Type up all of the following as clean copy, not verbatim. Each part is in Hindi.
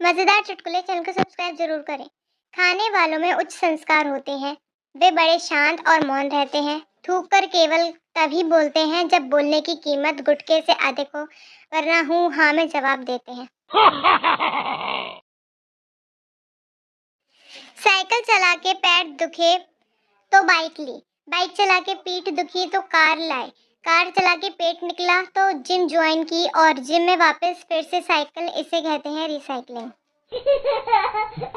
मजेदार चुटकुले चैनल को सब्सक्राइब जरूर करें। खाने वालों में उच्च संस्कार होते हैं। वे बड़े शांत और मौन रहते हैं। थूक कर केवल तभी बोलते हैं जब बोलने की कीमत गुटके से अधिक हो, वरना हूँ हाँ में जवाब देते हैं। साइकिल चला के पैर दुखे तो बाइक ली, बाइक चला के पीठ दुखी तो कार लाए, कार चला के पेट निकला तो जिम ज्वाइन की और जिम में वापस फिर से साइकिल। इसे कहते हैं रिसाइकलिंग।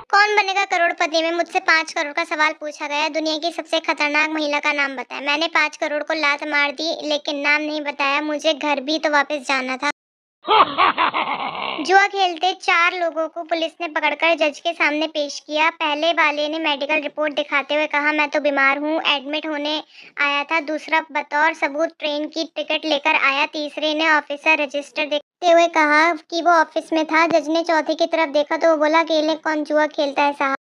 कौन बनेगा करोड़पति में मुझसे 5 करोड़ का सवाल पूछा गया। दुनिया की सबसे खतरनाक महिला का नाम बताया। मैंने 5 करोड़ को लात मार दी लेकिन नाम नहीं बताया। मुझे घर भी तो वापस जाना था। जुआ खेलते 4 लोगों को पुलिस ने पकड़कर जज के सामने पेश किया। पहले वाले ने मेडिकल रिपोर्ट दिखाते हुए कहा, मैं तो बीमार हूँ, एडमिट होने आया था। दूसरा बतौर सबूत ट्रेन की टिकट लेकर आया। तीसरे ने ऑफिसर रजिस्टर देखते हुए कहा कि वो ऑफिस में था। जज ने चौथे की तरफ देखा तो वो बोला, अकेले कौन जुआ खेलता है साहब।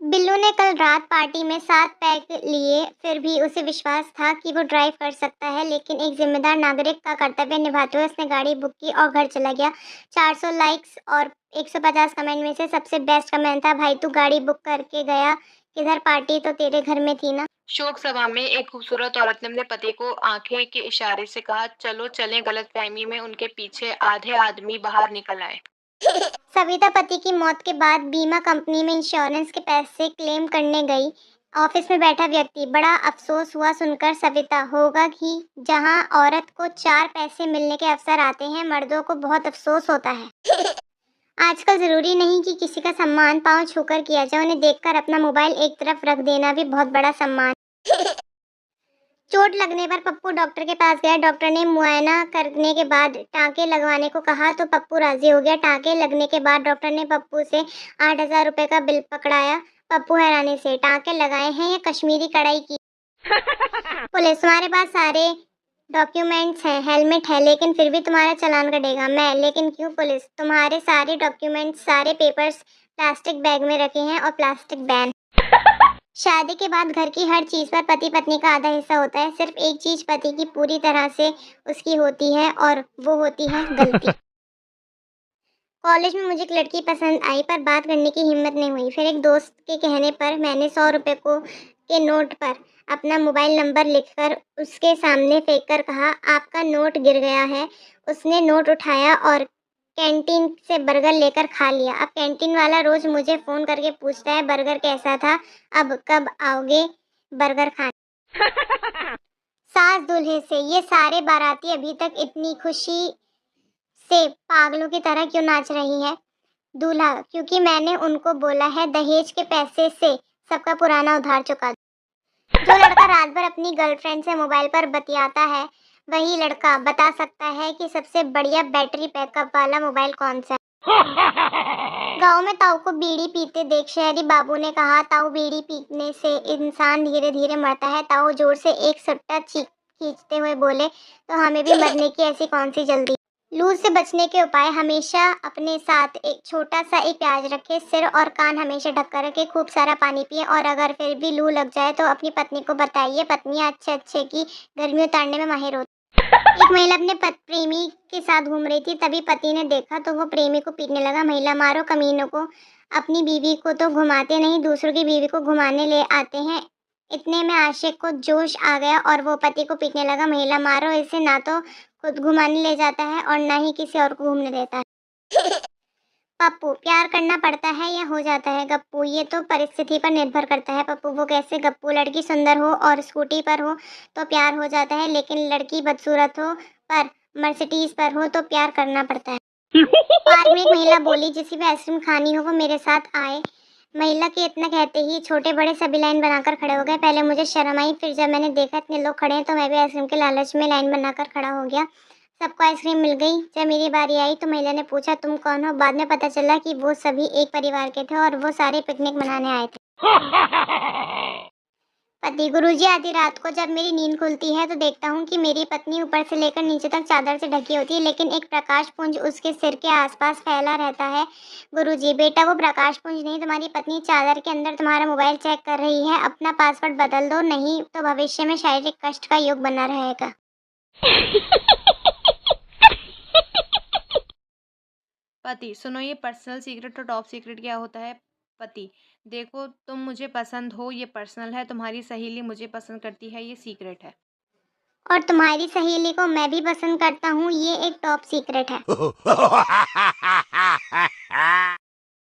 बिल्लू ने कल रात पार्टी में 7 पैक लिए, फिर भी उसे विश्वास था कि वो ड्राइव कर सकता है, लेकिन एक जिम्मेदार नागरिक का कर्तव्य निभाते हुए उसने गाड़ी बुक की और घर चला गया। 400 लाइक्स और 150 कमेंट में से सबसे बेस्ट कमेंट था, भाई तू गाड़ी बुक करके गया किधर, पार्टी तो तेरे घर में थी ना। शोक सभा में एक खूबसूरत औरत ने अपने पति को आंखें के इशारे से कहा, चलो चलें। गलतफहमी में उनके पीछे आधे आदमी बाहर निकल आए। सविता पति की मौत के बाद बीमा कंपनी में इंश्योरेंस के पैसे क्लेम करने गई। ऑफिस में बैठा व्यक्ति, बड़ा अफसोस हुआ सुनकर सविता। होगा कि जहां औरत को 4 पैसे मिलने के अवसर आते हैं, मर्दों को बहुत अफसोस होता है। आजकल जरूरी नहीं कि किसी का सम्मान पांव छूकर किया जाए, उन्हें देखकर अपना मोबाइल एक तरफ रख देना भी बहुत बड़ा सम्मान। चोट लगने पर पप्पू डॉक्टर के पास गया। डॉक्टर ने मुआयना करने के बाद टाँके लगवाने को कहा तो पप्पू राजी हो गया। टाँके लगने के बाद डॉक्टर ने पप्पू से 8,000 रुपए का बिल पकड़ाया। पप्पू हैरानी से, टाँके लगाए हैं या कश्मीरी कढ़ाई की? पुलिस, तुम्हारे पास सारे डॉक्यूमेंट्स हैं, हेलमेट है, लेकिन फिर भी तुम्हारा चालान कटेगा। मैं, लेकिन क्यों? पुलिस, तुम्हारे सारे डॉक्यूमेंट्स, सारे पेपर्स प्लास्टिक बैग में रखे हैं और प्लास्टिक बैन। शादी के बाद घर की हर चीज पर पति पत्नी का आधा हिस्सा होता है। सिर्फ एक चीज पति की पूरी तरह से उसकी होती है और वो होती है गलती। कॉलेज में मुझे एक लड़की पसंद आई पर बात करने की हिम्मत नहीं हुई। फिर एक दोस्त के कहने पर मैंने 100 रुपए को के नोट पर अपना मोबाइल नंबर लिखकर उसके सामने फेंक कर कहा, आपका नोट गिर गया है। उसने नोट उठाया और कैंटीन से बर्गर लेकर खा लिया। अब कैंटीन वाला रोज मुझे फोन करके पूछता है, बर्गर कैसा था, अब कब आओगे बर्गर खाने। सास दूल्हे से, ये सारे बाराती अभी तक इतनी खुशी से पागलों की तरह क्यों नाच रही है? दूल्हा, क्योंकि मैंने उनको बोला है दहेज के पैसे से सबका पुराना उधार चुका दो। जो लड़का रात भर अपनी गर्लफ्रेंड से मोबाइल पर बतियाता है, वही लड़का बता सकता है कि सबसे बढ़िया बैटरी बैकअप वाला मोबाइल कौन सा है। गांव में ताऊ को बीड़ी पीते देख शहरी बाबू ने कहा, ताऊ बीड़ी पीने से इंसान धीरे धीरे मरता है। ताऊ जोर से एक सट्टा खींचते हुए बोले, तो हमें भी मरने की ऐसी कौन सी जल्दी। लू से बचने के उपाय, हमेशा अपने साथ एक छोटा सा एक प्याज रखे, सिर और कान हमेशा ढक कर रखे, खूब सारा पानी पिए और अगर फिर भी लू लग जाए तो अपनी पत्नी को बताइए। पत्नियां अच्छे अच्छे की गर्मी उतारने में माहिर होती। एक महिला अपने प्रेमी के साथ घूम रही थी, तभी पति ने देखा तो वो प्रेमी को पीटने लगा। महिला, मारो कमीनों को, अपनी बीवी को तो घुमाते नहीं, दूसरों की बीवी को घुमाने ले आते हैं। इतने में आशिक को जोश आ गया और वो पति को पीटने लगा। महिला, मारो इसे, ना तो खुद घुमाने ले जाता है और ना ही किसी और को घूमने देता है। पप्पू, प्यार करना पड़ता है या हो जाता है गप्पू? ये तो परिस्थिति पर निर्भर करता है पप्पू। वो कैसे गप्पू? लड़की सुंदर हो और स्कूटी पर हो तो प्यार हो जाता है, लेकिन लड़की बदसूरत हो पर मर्सिडीज पर हो तो प्यार करना पड़ता है। पार्क में एक महिला बोली, जिसे भी आइसक्रीम खानी हो वो मेरे साथ आए। महिला के इतना कहते ही छोटे बड़े सभी लाइन बनाकर खड़े हो गए। पहले मुझे शर्म आई, फिर जब मैंने देखा इतने लोग खड़े हैं तो मैं भी आइसक्रीम के लालच में लाइन बनाकर खड़ा हो गया। सबको आइसक्रीम मिल गई। जब मेरी बारी आई तो महिला ने पूछा, तुम कौन हो? बाद में पता चला कि वो सभी एक परिवार के थे और वो सारे पिकनिक मनाने आए थे। पति, गुरुजी, आधी रात को जब मेरी नींद खुलती है तो देखता हूँ कि मेरी पत्नी ऊपर से लेकर नीचे तक चादर से ढकी होती है, लेकिन एक प्रकाश पुंज उसके सिर के आसपास फैला रहता है। गुरुजी, बेटा वो प्रकाश पुंज नहीं, तुम्हारी पत्नी चादर के अंदर तुम्हारा मोबाइल चेक कर रही है। अपना पासवर्ड बदल दो, नहीं तो भविष्य में शारीरिक कष्ट का योग बना रहेगा। पति, सुनो ये पर्सनल सीक्रेट और टॉप सीक्रेट क्या होता है? पति, देखो तुम मुझे पसंद हो ये पर्सनल है, तुम्हारी सहेली मुझे पसंद करती है ये सीक्रेट है। और तुम्हारी सहेली को मैं भी पसंद करता हूँ, ये एक टॉप सीक्रेट है।